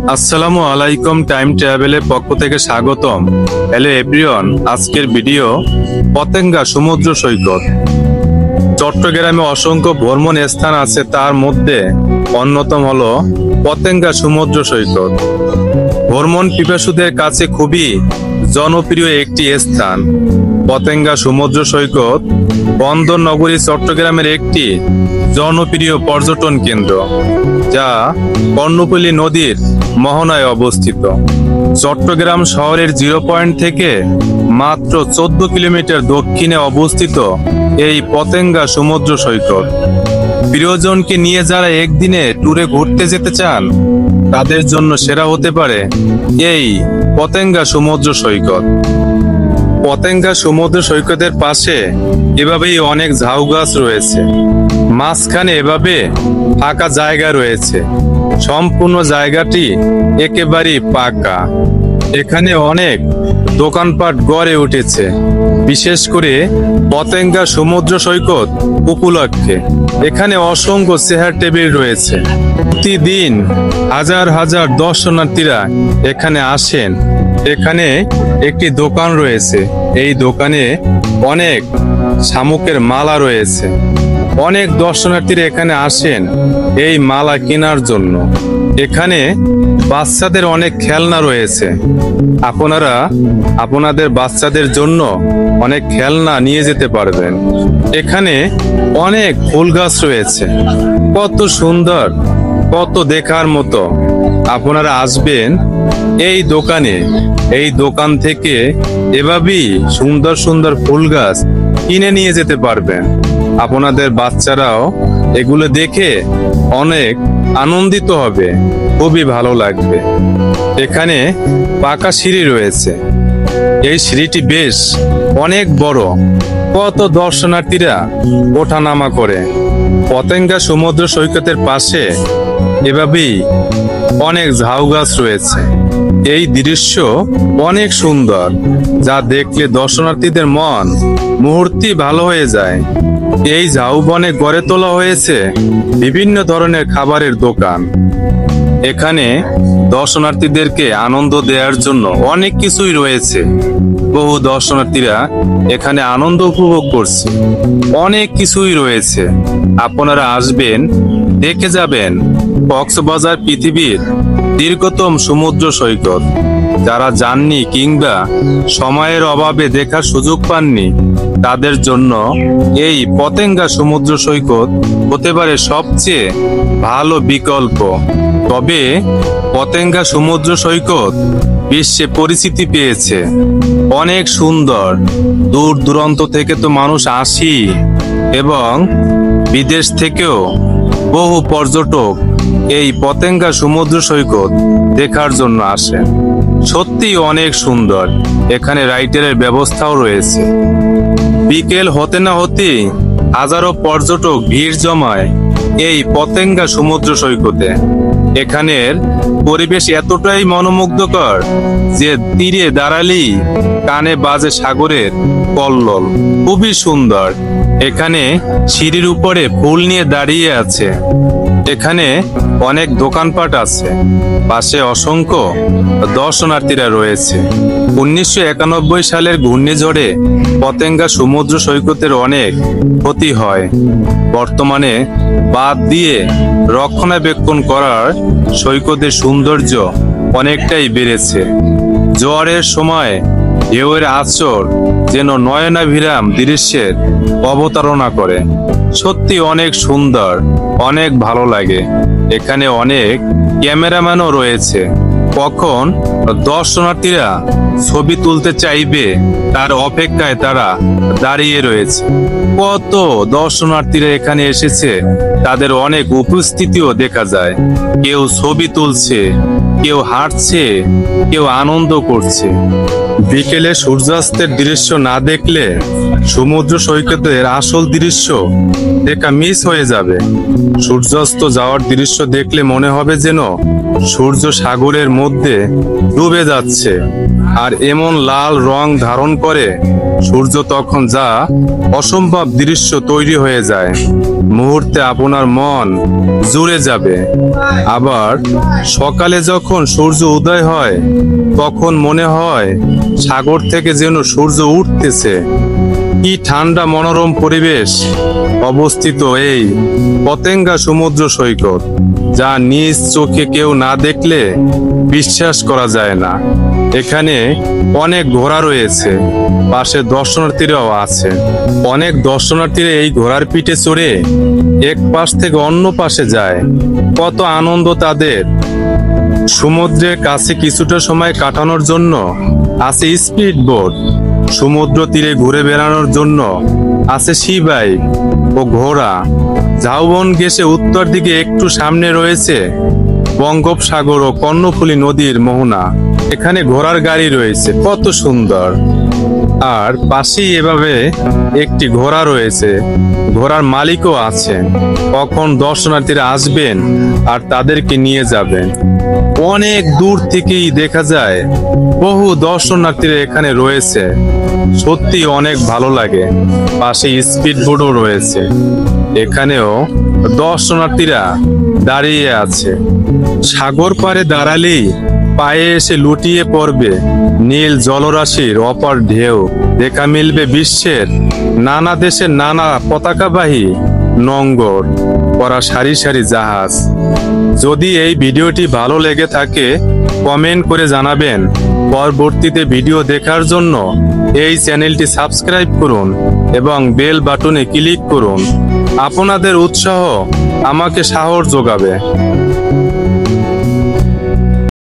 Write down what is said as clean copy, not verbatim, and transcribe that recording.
আসসালামু আলাইকুম, টাইম ট্রাভেলের পক্ষ থেকে স্বাগতম। হ্যালো এভরিওয়ান, আজকের ভিডিও পতেঙ্গা সমুদ্র সৈকত। চট্টগ্রামে অসংখ্য ভ্রমণ স্থান আছে, তার মধ্যে অন্যতম হলো পতেঙ্গা সমুদ্র সৈকত। ভ্রমণ পিপাসুদের কাছে খুবই জনপ্রিয় একটি স্থান। পতেঙ্গা সমুদ্র সৈকত বন্দর নগরী চট্টগ্রামের একটি জনপ্রিয় পর্যটন কেন্দ্র, যা কর্ণফুলী নদীর মোহনায় অবস্থিত। চট্টগ্রাম শহরের 0 পয়েন্ট থেকে মাত্র 14 কিলোমিটার দক্ষিণে অবস্থিত এই পতেঙ্গা সমুদ্র সৈকত। প্রিয়জনকে নিয়ে যারা একদিনে ট্যুরে ঘুরতে যেতে চান, তাদের জন্য সেরা হতে পারে এই পতেঙ্গা সমুদ্র সৈকত। পতেঙ্গা সমুদ্র সৈকতের পাশে এভাবেই অনেক ঝাউ গাছ রয়েছে। মাঝখানে এভাবে ফাঁকা জায়গা রয়েছে। সম্পূর্ণ জায়গাটি একেবারেই পাকা। এখানে অনেক দোকানপাট গড়ে উঠেছে, বিশেষ করে পতেঙ্গা সমুদ্র সৈকত উপলক্ষে। এখানে অসংখ্য চেয়ার টেবিল রয়েছে। প্রতিদিন হাজার হাজার দর্শনার্থীরা এখানে আসেন। এখানে একটি দোকান রয়েছে, এই দোকানে অনেক শামুকের মালা রয়েছে। অনেক দর্শনার্থীরা এখানে আসেন এই মালা কেনার জন্য। এখানে বাচ্চাদের অনেক খেলনা রয়েছে। আপনারা আপনাদের বাচ্চাদের জন্য অনেক খেলনা নিয়ে যেতে পারবেন। এখানে অনেক ফুল গাছ রয়েছে, কত সুন্দর, কত দেখার মতো। আপনারা আসবেন এই দোকানে, এই দোকান থেকে এভাবেই সুন্দর সুন্দর ফুল গাছ কিনে নিয়ে যেতে পারবেন। আপনাদের বাচ্চারাও এগুলো দেখে অনেক আনন্দিত হবে, খুবই ভালো লাগবে। এখানে পাকা সিঁড়ি রয়েছে, এই সিঁড়িটি বেশ অনেক বড়। কত দর্শনার্থীরা ওঠানামা করে। পতেঙ্গা সমুদ্র সৈকতের পাশে এভাবেই অনেক ঝাউ গাছ রয়েছে। এই দৃশ্য অনেক সুন্দর, যা দেখলে দর্শনার্থীদের মন মুহূর্তেই ভালো হয়ে যায়। এই ঝাউবনে গড়ে তোলা হয়েছে বিভিন্ন ধরনের খাবারের দোকান। এখানে দর্শনার্থীদেরকে আনন্দ দেওয়ার জন্য অনেক কিছুই রয়েছে। বহু দর্শনার্থীরা এখানে আনন্দ উপভোগ করছে। অনেক কিছুই রয়েছে, আপনারা আসবেন, দেখে যাবেন। কক্সবাজার পৃথিবীর দীর্ঘতম সমুদ্র সৈকত। যারা যাননি কিংবা সময়ের অভাবে দেখার সুযোগ পাননি, তাদের জন্য এই পতেঙ্গা সমুদ্র সৈকত হতে পারে সবচেয়ে ভালো বিকল্প। তবে পতেঙ্গা সমুদ্র সৈকত বিশ্বে পরিচিতি পেয়েছে, অনেক সুন্দর। দূর দূরান্ত থেকে তো মানুষ আসি, এবং বিদেশ থেকেও বহু পর্যটক এই পতেঙ্গা সমুদ্র সৈকত দেখার জন্য আসেন। সত্যি অনেক সুন্দর। এখানে রাইডের ব্যবস্থাও রয়েছে। বিকেল হতে না হতে হাজারো পর্যটক ভিড় জমায় এই পতেঙ্গা সমুদ্র সৈকতে। এখানের পরিবেশ এতটাই মনোমুগ্ধকর যে তীরে দাঁড়ালেই কানে বাজে সাগরের কল্লোল। খুবই সুন্দর। এখানে সিঁড়ির উপরে ফুল নিয়ে দাঁড়িয়ে আছে। এখানে অনেক দোকানপাট আছে, পাশে অসংখ্য দর্শনার্থীরা রয়েছে। 1991 সালের ঘূর্ণিঝড়ে পতেঙ্গা সমুদ্র সৈকতের অনেক ক্ষতি হয়। বর্তমানে বাঁধ দিয়ে রক্ষণাবেক্ষণ করার সৈকতের সৌন্দর্য অনেকটাই বেড়েছে। জোয়ারের সময় ঢেউয়ের আঁচড় যেন নয়নাভিরাম দৃশ্যের অবতারণা করে। সত্যি অনেক সুন্দর, অনেক ভালো লাগে। এখানে অনেক ক্যামেরাম্যানও রয়েছে। কখন দর্শনার্থীরা ছবি তুলতে চাইবে তার অপেক্ষায় তারা দাঁড়িয়ে রয়েছে। কত দর্শনার্থীরা এখানে এসেছে, তাদের অনেক উপস্থিতিও দেখা যায়। কেউ ছবি তুলছে, কেউ হাঁটছে, কেউ আনন্দ করছে। বিকেলে সূর্যাস্তের দৃশ্য না দেখলে সমুদ্র সৈকতের আসল দৃশ্য দেখা মিস হয়ে যাবে। সূর্যাস্ত যাওয়ার দৃশ্য দেখলে মনে হবে যেন সূর্য সাগরের মধ্যে ডুবে যাচ্ছে, আর এমন লাল রং ধারণ করে সূর্য তখন যা অসম্ভব দৃশ্য তৈরি হয়ে যায়, মুহূর্তে আপনার মন জুড়ে যাবে। আবার সকালে যখন সূর্য উদয় হয় তখন মনে হয় সাগর থেকে যেন সূর্য উঠতেছে। কি ঠান্ডা মনোরম পরিবেশ অবস্থিত এই পতেঙ্গা সমুদ্র সৈকত, যা নিজ চোখে কেউ না দেখলে বিশ্বাস করা যায় না। এখানে অনেক ঘোড়া রয়েছে, পাশে দর্শনার্থীরাও আছে। অনেক দর্শনার্থীরা এই ঘোড়ার পিঠে চড়ে এক পাশ থেকে অন্য পাশে যায়, কত আনন্দ তাদের। সমুদ্রের কাছে কিছুটা সময় কাটানোর জন্য আছে স্পিড বোট, সমুদ্র তীরে ঘুরে বেড়ানোর জন্য আছে সি বাইক ও ঘোড়া। ঝাউবন ঘেঁষে উত্তর দিকে একটু সামনে রয়েছে বঙ্গোপসাগর ও কর্ণফুলী নদীর মোহনা। এখানে ঘোড়ার গাড়ি রয়েছে, কত সুন্দর। আর পাশেই এভাবে একটি ঘোড়া রয়েছে, ঘোড়ার মালিকও আছে। কখন দর্শনার্থীরা আসবেন আর তাদেরকে নিয়ে যাবেন। অনেক দূর থেকেই দেখা যায় বহু দর্শনার্থীরা এখানে রয়েছে, সত্যি অনেক ভালো লাগে। পাশে স্পিড বোটও রয়েছে, এখানেও দর্শনার্থীরা দাঁড়িয়ে আছে। সাগর পাড়ে দাঁড়ালেই পায়ে এসে লুটিয়ে পড়বে নীল জলরাশির অপার ঢেউ। দেখা মিলবে বিশ্বের নানা দেশের নানা পতাকাবাহী নোঙর করা সারি সারি জাহাজ। যদি এই ভিডিওটি ভালো লেগে থাকে কমেন্ট করে জানাবেন। পরবর্তীতে ভিডিও দেখার জন্য এই চ্যানেলটি সাবস্ক্রাইব করুন এবং বেল বাটনে ক্লিক করুন। আপনাদের উৎসাহ আমাকে সাহস যোগাবে।